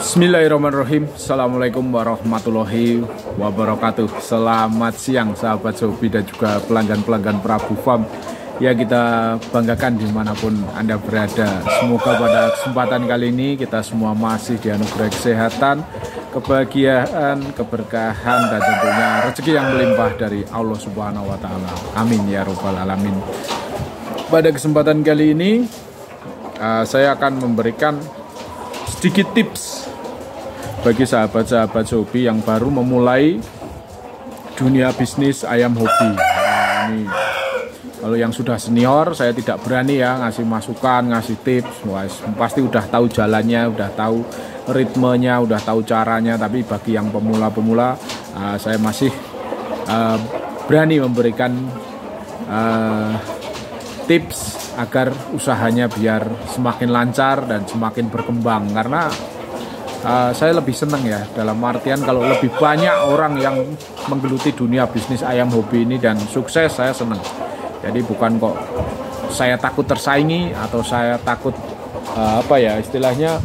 Bismillahirrahmanirrahim. Assalamualaikum warahmatullahi wabarakatuh. Selamat siang sahabat Sobi dan juga pelanggan-pelanggan Prabu Farm ya, kita banggakan dimanapun Anda berada. Semoga pada kesempatan kali ini kita semua masih dianugerahi kesehatan, kebahagiaan, keberkahan, dan tentunya rezeki yang melimpah dari Allah Subhanahu wa Ta'ala. Amin ya Rabbal 'Alamin. Pada kesempatan kali ini saya akan memberikan sedikit tips bagi sahabat-sahabat Sobi yang baru memulai dunia bisnis ayam hobi. Nah, ini kalau yang sudah senior saya tidak berani ya ngasih masukan, ngasih tips. Wah, pasti udah tahu jalannya, udah tahu ritmenya, udah tahu caranya. Tapi bagi yang pemula-pemula, saya masih berani memberikan tips agar usahanya biar semakin lancar dan semakin berkembang. Karena saya lebih senang ya, dalam artian kalau lebih banyak orang yang menggeluti dunia bisnis ayam hobi ini dan sukses, saya senang. Jadi bukan kok saya takut tersaingi atau saya takut istilahnya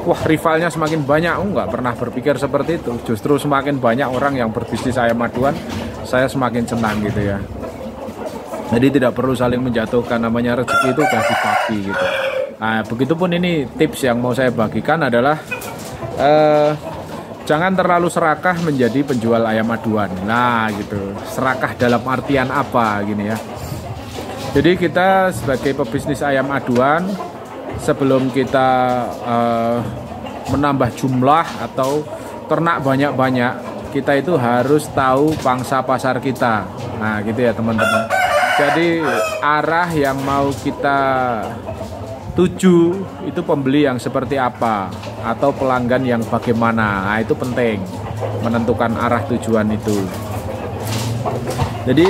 wah rivalnya semakin banyak. Enggak pernah berpikir seperti itu. Justru semakin banyak orang yang berbisnis ayam aduan, saya semakin senang gitu ya. Jadi tidak perlu saling menjatuhkan, namanya rezeki itu udah dibagi gitu. Nah, begitupun ini tips yang mau saya bagikan adalah jangan terlalu serakah menjadi penjual ayam aduan. Nah gitu, serakah dalam artian apa gini ya. Jadi kita sebagai pebisnis ayam aduan, sebelum kita menambah jumlah atau ternak banyak-banyak, kita itu harus tahu pangsa pasar kita. Nah gitu ya teman-teman. Jadi arah yang mau kita tuju itu pembeli yang seperti apa atau pelanggan yang bagaimana. Nah itu penting menentukan arah tujuan itu. Jadi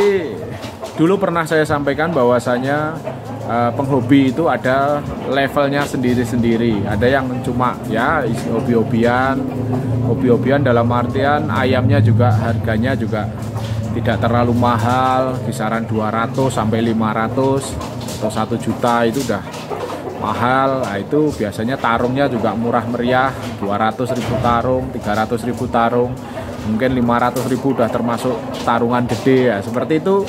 dulu pernah saya sampaikan bahwasanya penghobi itu ada levelnya sendiri-sendiri. Ada yang cuma ya hobi-hobian dalam artian ayamnya juga harganya juga tidak terlalu mahal, kisaran 200 sampai 500 atau 1 juta itu udah mahal. Nah, itu biasanya tarungnya juga murah meriah, 200.000 tarung, 300.000 tarung, mungkin 500.000 udah termasuk tarungan gede ya. Seperti itu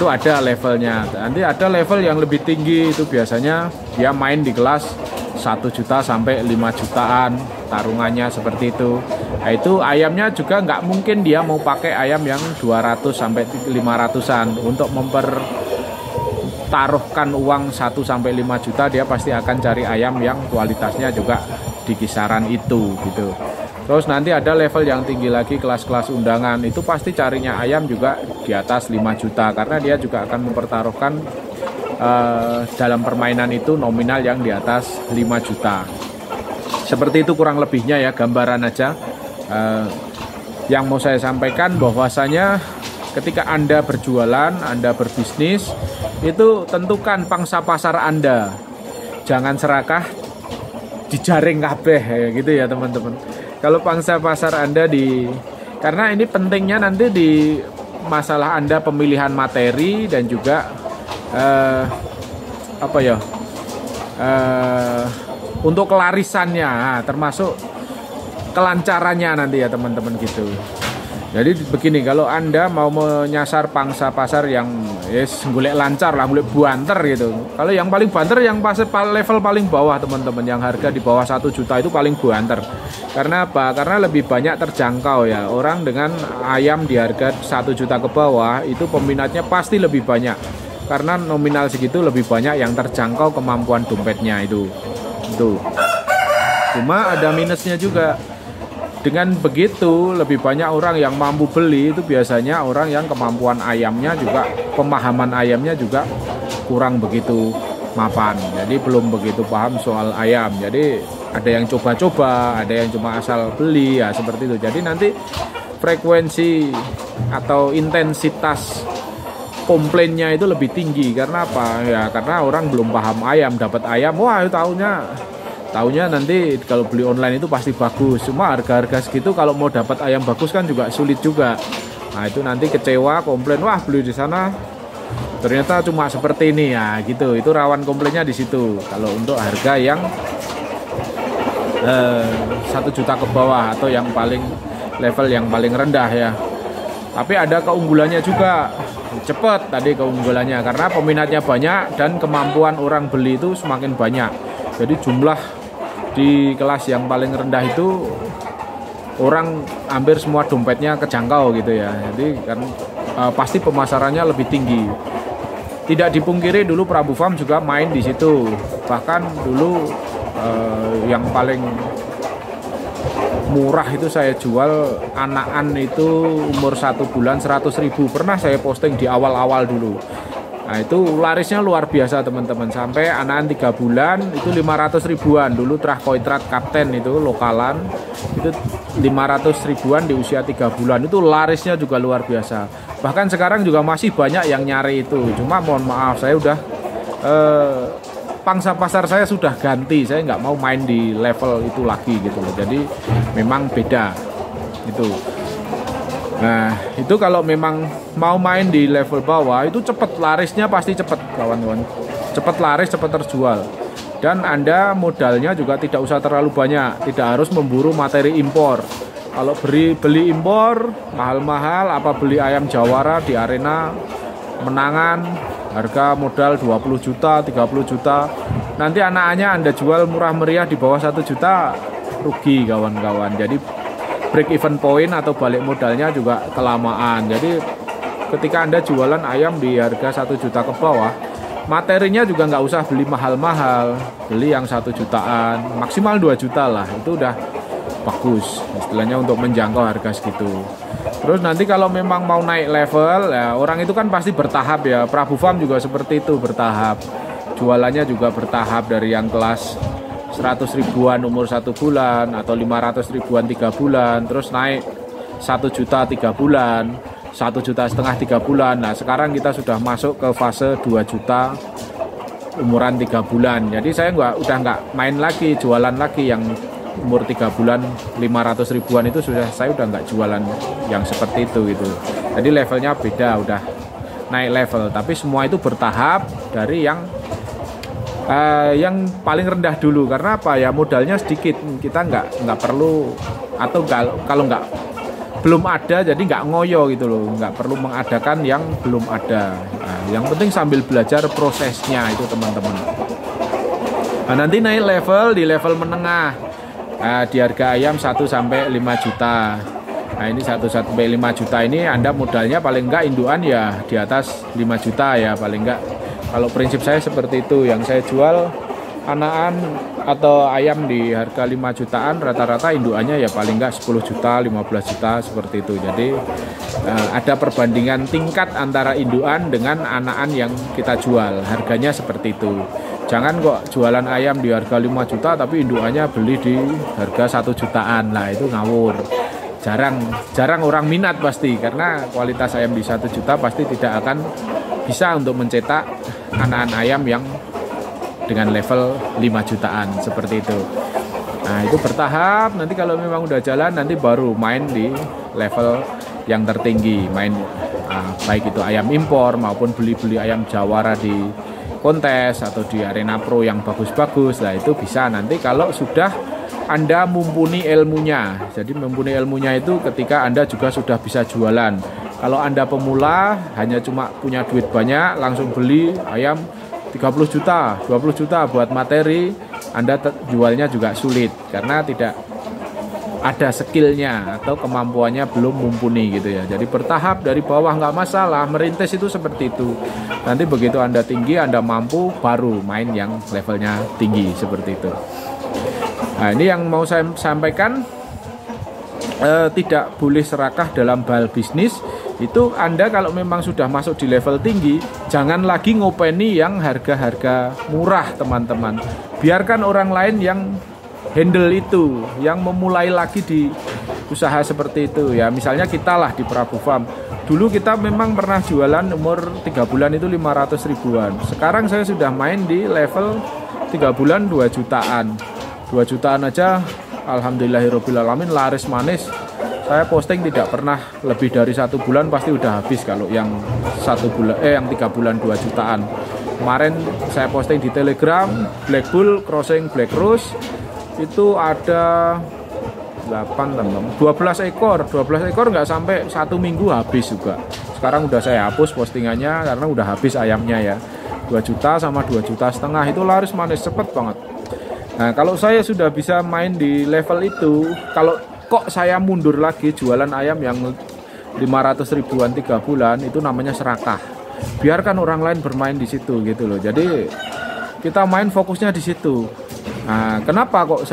ada levelnya. Nanti ada level yang lebih tinggi, itu biasanya dia main di kelas 1 juta sampai 5 jutaan tarungannya seperti itu. Nah, itu ayamnya juga nggak mungkin dia mau pakai ayam yang 200 sampai 500-an untuk taruhkan uang 1 sampai 5 juta. Dia pasti akan cari ayam yang kualitasnya juga di kisaran itu gitu. Terus nanti ada level yang tinggi lagi, kelas-kelas undangan, itu pasti carinya ayam juga di atas 5 juta karena dia juga akan mempertaruhkan dalam permainan itu nominal yang di atas 5 juta. Seperti itu kurang lebihnya ya, gambaran aja. Yang mau saya sampaikan bahwasanya ketika Anda berjualan, Anda berbisnis, itu tentukan pangsa pasar Anda. Jangan serakah dijaring kabeh gitu ya teman-teman. Kalau pangsa pasar Anda karena ini pentingnya nanti di masalah Anda pemilihan materi dan juga untuk kelarisannya, termasuk kelancarannya nanti ya teman-teman gitu. Jadi begini, kalau Anda mau menyasar pangsa pasar yang golek lancar lah, golek banter gitu. Kalau yang paling banter yang level paling bawah teman-teman, yang harga di bawah 1 juta itu paling banter. Karena apa? Karena lebih banyak terjangkau ya. Orang dengan ayam di harga 1 juta ke bawah itu peminatnya pasti lebih banyak. Karena nominal segitu lebih banyak yang terjangkau kemampuan dompetnya itu. Cuma ada minusnya juga. Dengan begitu lebih banyak orang yang mampu beli, itu biasanya orang yang kemampuan ayamnya juga, pemahaman ayamnya juga kurang begitu mapan. Jadi belum begitu paham soal ayam. Jadi ada yang coba-coba, ada yang cuma asal beli ya seperti itu. Jadi nanti frekuensi atau intensitas komplainnya itu lebih tinggi. Karena apa? Ya karena orang belum paham ayam, dapat ayam, wah taunya nanti kalau beli online itu pasti bagus. Cuma harga-harga segitu kalau mau dapat ayam bagus kan juga sulit juga. Nah itu nanti kecewa, komplain, wah beli di sana ternyata cuma seperti ini ya gitu. Itu rawan komplainnya di situ. Kalau untuk harga yang 1 juta ke bawah atau yang paling level yang paling rendah ya. Tapi ada keunggulannya juga, cepet tadi keunggulannya karena peminatnya banyak dan kemampuan orang beli itu semakin banyak. Jadi jumlah di kelas yang paling rendah itu orang hampir semua dompetnya kejangkau gitu ya. Jadi kan pasti pemasarannya lebih tinggi. Tidak dipungkiri dulu Prabu Farm juga main di situ. Bahkan dulu yang paling murah itu saya jual anakan itu umur 1 bulan 100.000. Pernah saya posting di awal-awal dulu. Nah itu larisnya luar biasa teman-teman. Sampai anakan 3 bulan itu 500 ribuan. Dulu Trah Koitrat Kapten itu lokalan itu 500 ribuan di usia 3 bulan. Itu larisnya juga luar biasa. Bahkan sekarang juga masih banyak yang nyari itu. Cuma mohon maaf saya udah pangsa pasar saya sudah ganti, saya nggak mau main di level itu lagi gitu loh. Jadi memang beda itu. Nah itu kalau memang mau main di level bawah itu cepet larisnya, pasti cepet kawan-kawan, cepet laris, cepet terjual. Dan Anda modalnya juga tidak usah terlalu banyak, tidak harus memburu materi impor. Kalau beli impor mahal-mahal, apa beli ayam jawara di arena menangan harga modal 20 juta, 30 juta. Nanti anak-anaknya Anda jual murah meriah di bawah 1 juta, rugi kawan-kawan. Jadi break even point atau balik modalnya juga kelamaan. Jadi ketika Anda jualan ayam di harga 1 juta ke bawah, materinya juga nggak usah beli mahal-mahal. Beli yang 1 jutaan, maksimal 2 juta lah. Itu udah bagus istilahnya untuk menjangkau harga segitu. Terus nanti kalau memang mau naik level ya, orang itu kan pasti bertahap ya. Prabu Farm juga seperti itu, bertahap. Jualannya juga bertahap dari yang kelas 100 ribuan umur 1 bulan atau 500 ribuan 3 bulan, terus naik 1 juta 3 bulan, 1,5 juta 3 bulan. Nah sekarang kita sudah masuk ke fase 2 juta umuran 3 bulan. Jadi saya udah nggak main lagi, jualan lagi yang umur 3 bulan 500 ribuan itu saya udah nggak jualan yang seperti itu gitu. Jadi levelnya beda, udah naik level. Tapi semua itu bertahap dari yang paling rendah dulu. Karena apa ya, modalnya sedikit, kita nggak perlu, atau kalau nggak belum ada jadi nggak ngoyo gitu loh, nggak perlu mengadakan yang belum ada. Nah, yang penting sambil belajar prosesnya itu teman-teman. Nah, nanti naik level di level menengah. Di harga ayam 1 sampai 5 juta. Nah ini 1 sampai 5 juta ini Anda modalnya paling enggak induan ya di atas 5 juta ya paling enggak. Kalau prinsip saya seperti itu. Yang saya jual anakan atau ayam di harga 5 jutaan, rata-rata induannya ya paling enggak 10 juta, 15 juta seperti itu. Jadi ada perbandingan tingkat antara induan dengan anakan yang kita jual. Harganya seperti itu. Jangan kok jualan ayam di harga 5 juta tapi indukannya beli di harga 1 jutaan. Nah itu ngawur. Jarang orang minat pasti, karena kualitas ayam di 1 juta pasti tidak akan bisa untuk mencetak anakan ayam yang dengan level 5 jutaan seperti itu. Nah itu bertahap, nanti kalau memang udah jalan nanti baru main di level yang tertinggi. Main baik itu ayam impor maupun beli ayam jawara di kontes atau di arena pro yang bagus-bagus. Nah itu bisa nanti kalau sudah Anda mumpuni ilmunya. Jadi mumpuni ilmunya itu ketika Anda juga sudah bisa jualan. Kalau Anda pemula hanya cuma punya duit banyak, langsung beli ayam 30 juta, 20 juta buat materi, Anda jualnya juga sulit karena tidak ada skillnya atau kemampuannya belum mumpuni gitu ya. Jadi bertahap dari bawah nggak masalah, merintis itu seperti itu. Nanti begitu Anda tinggi, Anda mampu, baru main yang levelnya tinggi seperti itu. Nah ini yang mau saya sampaikan, tidak boleh serakah dalam hal bisnis. Itu Anda kalau memang sudah masuk di level tinggi, jangan lagi ngopeni yang harga-harga murah teman-teman. Biarkan orang lain yang handle itu, yang memulai lagi di usaha seperti itu ya. Misalnya kita lah di Prabu Farm. Dulu kita memang pernah jualan umur 3 bulan itu 500 ribuan. Sekarang saya sudah main di level 3 bulan 2 jutaan. 2 jutaan aja alhamdulillahirobbilalamin laris manis. Saya posting tidak pernah lebih dari 1 bulan pasti udah habis kalau yang 1 bulan yang 3 bulan 2 jutaan. Kemarin saya posting di Telegram Black Bull crossing Black Rose itu ada 12 ekor nggak sampai 1 minggu habis juga. Sekarang udah saya hapus postingannya karena udah habis ayamnya ya. 2 juta sama 2,5 juta itu laris manis cepet banget. Nah kalau saya sudah bisa main di level itu, kalau kok saya mundur lagi jualan ayam yang 500 ribuan 3 bulan, itu namanya serakah. Biarkan orang lain bermain di situ gitu loh. Jadi kita main fokusnya di situ. Nah kenapa kok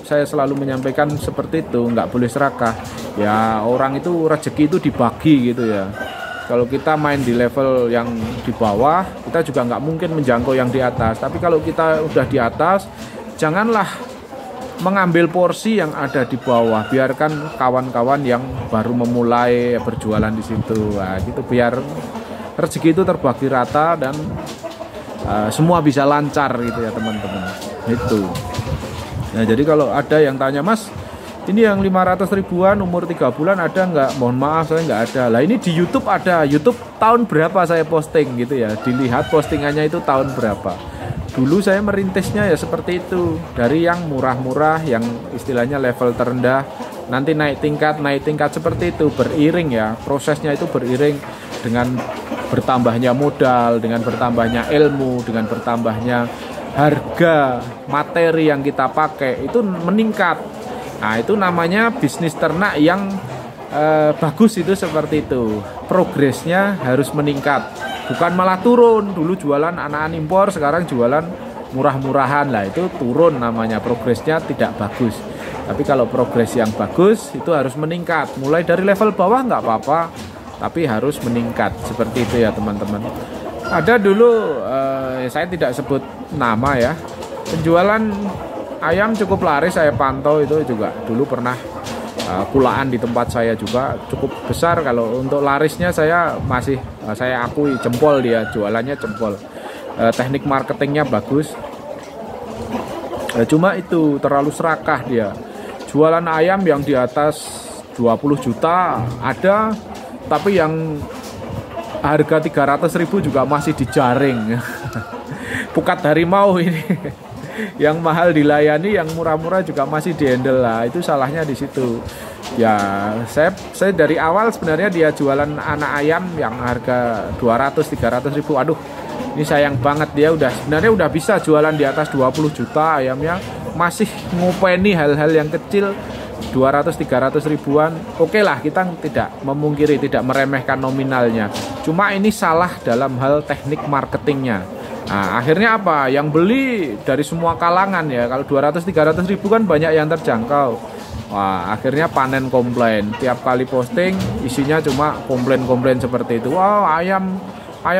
saya selalu menyampaikan seperti itu, nggak boleh serakah. Ya orang itu rezeki itu dibagi gitu ya. Kalau kita main di level yang di bawah, kita juga nggak mungkin menjangkau yang di atas. Tapi kalau kita udah di atas, janganlah mengambil porsi yang ada di bawah. Biarkan kawan-kawan yang baru memulai berjualan di situ. Nah, gitu biar rezeki itu terbagi rata dan semua bisa lancar gitu ya teman-teman. Itu. Nah, jadi kalau ada yang tanya, Mas, ini yang 500 ribuan umur 3 bulan ada nggak? Mohon maaf saya nggak ada. Lah ini di YouTube ada. YouTube tahun berapa saya posting gitu ya. Dilihat postingannya itu tahun berapa. Dulu saya merintisnya ya seperti itu. Dari yang murah-murah, yang istilahnya level terendah, nanti naik tingkat seperti itu. Beriring ya. Prosesnya itu beriring dengan bertambahnya modal, dengan bertambahnya ilmu, dengan bertambahnya harga materi yang kita pakai itu meningkat. Nah itu namanya bisnis ternak yang bagus itu seperti itu. Progresnya harus meningkat, bukan malah turun. Dulu jualan anakan impor, sekarang jualan murah-murahan. Lah itu turun namanya, progresnya tidak bagus. Tapi kalau progres yang bagus itu harus meningkat. Mulai dari level bawah nggak apa-apa, tapi harus meningkat seperti itu ya teman-teman. Ada dulu saya tidak sebut nama ya, penjualan ayam cukup laris, saya pantau itu juga dulu pernah kulaan di tempat saya juga cukup besar. Kalau untuk larisnya saya akui jempol, dia jualannya jempol, teknik marketingnya bagus. Cuma itu terlalu serakah dia, jualan ayam yang di atas 20 juta ada, tapi yang harga 300 ribu juga masih dijaring. Pukat harimau ini. Yang mahal dilayani, yang murah-murah juga masih dihandle. Lah itu salahnya di situ. Ya saya dari awal sebenarnya dia jualan anak ayam yang harga 200-300 ribu. Aduh ini sayang banget, dia sebenarnya udah bisa jualan di atas 20 juta ayamnya, masih ngopeni hal-hal yang kecil 200-300 ribuan. Oke lah, kita tidak memungkiri, tidak meremehkan nominalnya. Cuma ini salah dalam hal teknik marketingnya. Nah, akhirnya apa? Yang beli dari semua kalangan ya. Kalau 200-300 ribu kan banyak yang terjangkau. Wah, akhirnya panen komplain. Tiap kali posting isinya cuma komplain-komplain seperti itu. Wow, ayam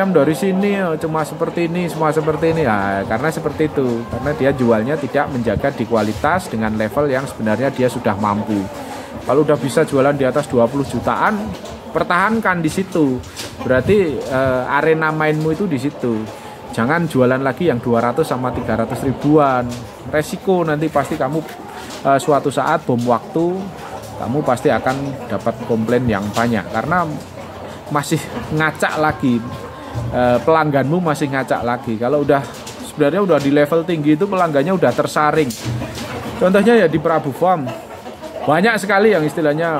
dari sini cuma seperti ini, semua seperti ini. Nah, karena seperti itu. Karena dia jualnya tidak menjaga di kualitas dengan level yang sebenarnya dia sudah mampu. Kalau udah bisa jualan di atas 20 jutaan, pertahankan di situ. Berarti arena mainmu itu di situ. Jangan jualan lagi yang 200 sama 300 ribuan. Resiko nanti pasti kamu suatu saat bom waktu, kamu pasti akan dapat komplain yang banyak. Karena masih ngacak lagi, pelangganmu masih ngacak lagi. Kalau sebenarnya udah di level tinggi itu pelanggannya udah tersaring. Contohnya ya di Prabu Farm, banyak sekali yang istilahnya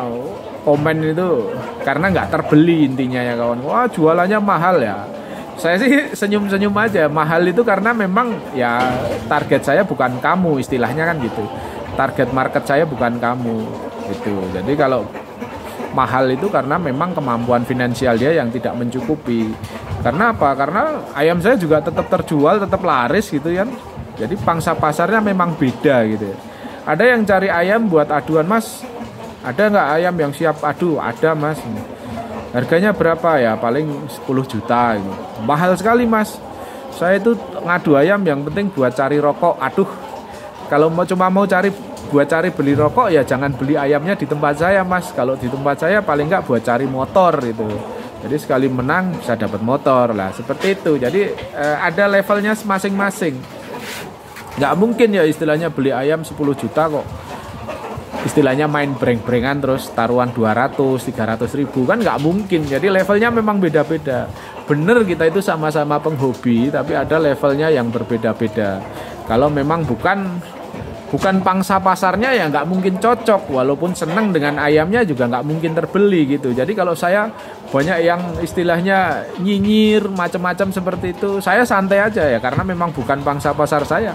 komen itu karena nggak terbeli intinya ya kawan. Wah jualannya mahal ya. Saya sih senyum-senyum aja. Mahal itu karena memang ya target saya bukan kamu, istilahnya kan gitu. Target market saya bukan kamu gitu. Jadi kalau mahal itu karena memang kemampuan finansial dia yang tidak mencukupi. Karena apa? Karena ayam saya juga tetap terjual, tetap laris gitu kan. Jadi pangsa pasarnya memang beda gitu. Ada yang cari ayam buat aduan, Mas. Ada nggak ayam yang siap adu? Ada, Mas. Harganya berapa ya? Paling 10 juta gitu. Mahal sekali, Mas. Saya itu ngadu ayam yang penting buat cari rokok. Aduh, kalau cuma mau buat cari beli rokok ya jangan beli ayamnya di tempat saya, Mas. Kalau di tempat saya paling nggak buat cari motor gitu. Jadi sekali menang bisa dapat motor lah, seperti itu. Jadi ada levelnya masing-masing. Nggak mungkin ya istilahnya beli ayam 10 juta kok istilahnya main breng-brengan terus taruhan 200-300 ribu, kan nggak mungkin. Jadi levelnya memang beda-beda. Bener kita itu sama-sama penghobi, tapi ada levelnya yang berbeda-beda. Kalau memang bukan bukan pangsa pasarnya ya nggak mungkin cocok, walaupun senang dengan ayamnya juga nggak mungkin terbeli gitu. Jadi kalau saya banyak yang istilahnya nyinyir macam-macam seperti itu, saya santai aja ya, karena memang bukan pangsa pasar saya.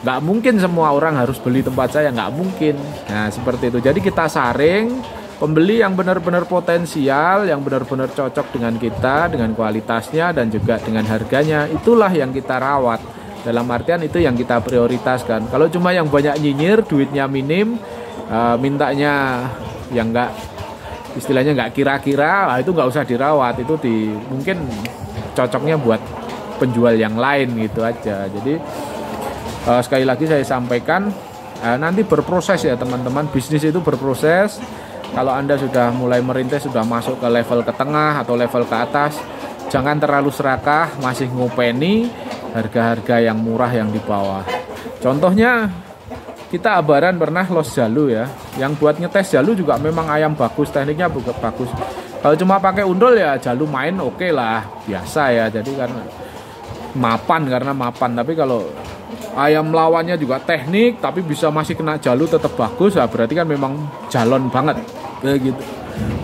Nggak mungkin semua orang harus beli tempat saya, nggak mungkin. Nah seperti itu. Jadi kita saring pembeli yang benar-benar potensial, yang benar-benar cocok dengan kita, dengan kualitasnya dan juga dengan harganya. Itulah yang kita rawat. Dalam artian itu yang kita prioritaskan. Kalau cuma yang banyak nyinyir, duitnya minim, mintanya yang nggak, istilahnya nggak kira-kira, itu nggak usah dirawat. Itu mungkin cocoknya buat penjual yang lain gitu aja. Jadi sekali lagi saya sampaikan, nanti berproses ya teman-teman. Bisnis itu berproses. Kalau Anda sudah mulai merintis, sudah masuk ke level ke tengah atau level ke atas, jangan terlalu serakah, masih ngopeni harga-harga yang murah yang di bawah. Contohnya kita Abaran pernah los jalu ya. Yang buat ngetes jalu juga memang ayam bagus, tekniknya bagus. Kalau cuma pakai undul ya jalu main oke lah, biasa ya. Jadi karena mapan. Tapi kalau ayam lawannya juga teknik tapi bisa masih kena jalu tetap bagus, ya berarti kan memang jalon banget kayak gitu.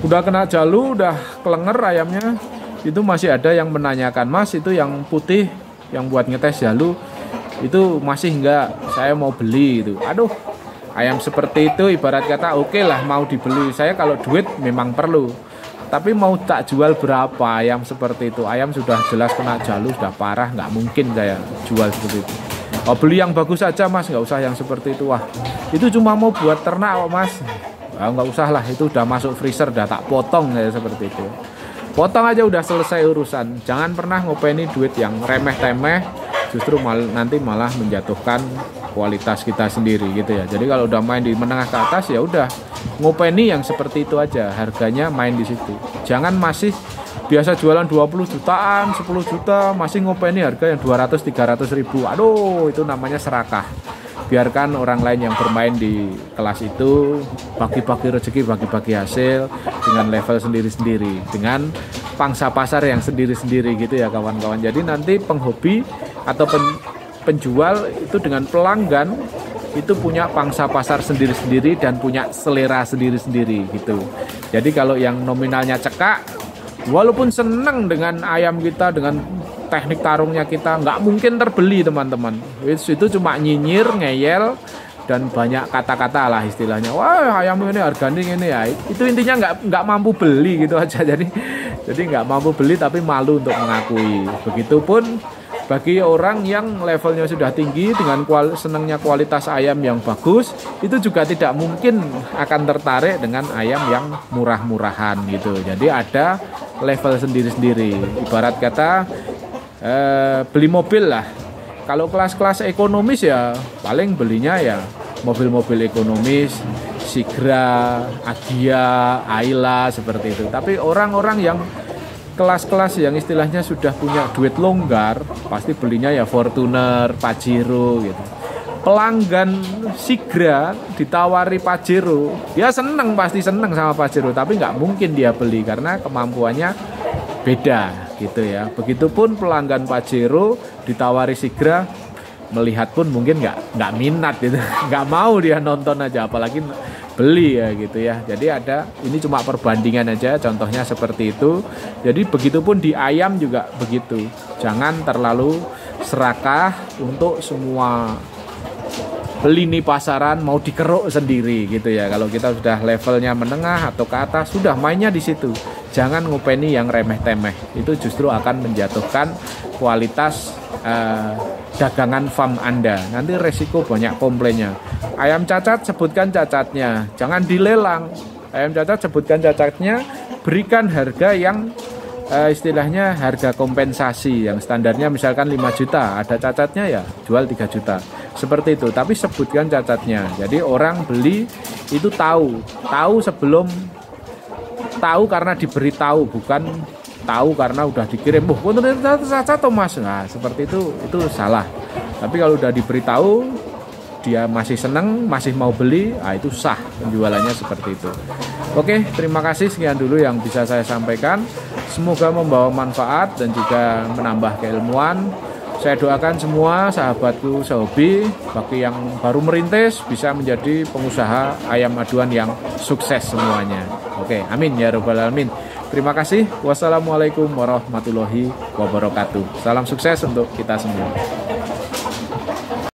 Udah kena jalu, udah kelenger ayamnya, itu masih ada yang menanyakan, Mas itu yang putih yang buat ngetes jalu itu masih enggak, saya mau beli itu. Aduh, ayam seperti itu ibarat kata oke lah mau dibeli. Saya kalau duit memang perlu, tapi mau tak jual berapa ayam seperti itu? Ayam sudah jelas kena jalu, sudah parah, nggak mungkin saya jual seperti itu. Oh, beli yang bagus aja Mas, nggak usah yang seperti itu. Wah, itu cuma mau buat ternak kok Mas. Nggak usah lah, itu udah masuk freezer, udah tak potong ya seperti itu. Potong aja udah selesai urusan. Jangan pernah ngopeni duit yang remeh-temeh, justru nanti malah menjatuhkan kualitas kita sendiri gitu ya. Jadi kalau udah main di menengah ke atas ya udah ngopeni yang seperti itu aja, harganya main di situ. Jangan masih biasa jualan 20 jutaan, 10 juta, masih ngopeni harga yang 200-300 ribu. Aduh, itu namanya serakah. Biarkan orang lain yang bermain di kelas itu, bagi-bagi rezeki, bagi-bagi hasil dengan level sendiri-sendiri, dengan pangsa pasar yang sendiri-sendiri gitu ya kawan-kawan. Jadi nanti penghobi atau penjual itu dengan pelanggan itu punya pangsa pasar sendiri-sendiri dan punya selera sendiri-sendiri gitu. Jadi kalau yang nominalnya cekak, walaupun seneng dengan ayam kita, dengan teknik tarungnya kita, nggak mungkin terbeli teman-teman. Itu cuma nyinyir, ngeyel, dan banyak kata-kata lah istilahnya. Wah ayam ini harganya ini ya. Itu intinya nggak mampu beli gitu aja. Jadi nggak mampu beli tapi malu untuk mengakui. Begitupun bagi orang yang levelnya sudah tinggi dengan senangnya kualitas ayam yang bagus, itu juga tidak mungkin akan tertarik dengan ayam yang murah-murahan gitu. Jadi ada level sendiri-sendiri. Ibarat kata beli mobil lah. Kalau kelas-kelas ekonomis ya paling belinya ya mobil-mobil ekonomis, Sigra, Agia, Ayla seperti itu. Tapi orang-orang yang kelas-kelas yang istilahnya sudah punya duit longgar, pasti belinya ya Fortuner, Pajero gitu. Pelanggan Sigra ditawari Pajero, dia pasti seneng sama Pajero, tapi nggak mungkin dia beli karena kemampuannya beda gitu ya. Begitupun pelanggan Pajero ditawari Sigra, melihat pun mungkin nggak minat gitu, nggak mau dia nonton aja, apalagi beli ya gitu ya. Jadi ini cuma perbandingan aja, contohnya seperti itu. Jadi begitupun di ayam juga begitu. Jangan terlalu serakah untuk semua lini pasaran mau dikeruk sendiri gitu ya. Kalau kita sudah levelnya menengah atau ke atas, sudah mainnya di situ. Jangan ngopeni yang remeh-temeh. Itu justru akan menjatuhkan kualitas dagangan farm Anda. Nanti resiko banyak komplainnya. Ayam cacat, sebutkan cacatnya, jangan dilelang. Ayam cacat, sebutkan cacatnya, berikan harga yang istilahnya harga kompensasi yang standarnya misalkan 5 juta, ada cacatnya ya jual 3 juta seperti itu, tapi sebutkan cacatnya. Jadi orang beli itu tahu sebelum tahu karena diberitahu, bukan tahu karena udah dikirim. Ternyata cacat toh Mas. Nah, seperti itu salah. Tapi kalau udah diberitahu, dia masih seneng, masih mau beli, itu sah penjualannya seperti itu. Oke, terima kasih, sekian dulu yang bisa saya sampaikan. Semoga membawa manfaat dan juga menambah keilmuan. Saya doakan semua sahabatku sehobi, bagi yang baru merintis bisa menjadi pengusaha ayam aduan yang sukses semuanya. Oke, amin ya robbal alamin. Terima kasih. Wassalamualaikum warahmatullahi wabarakatuh. Salam sukses untuk kita semua.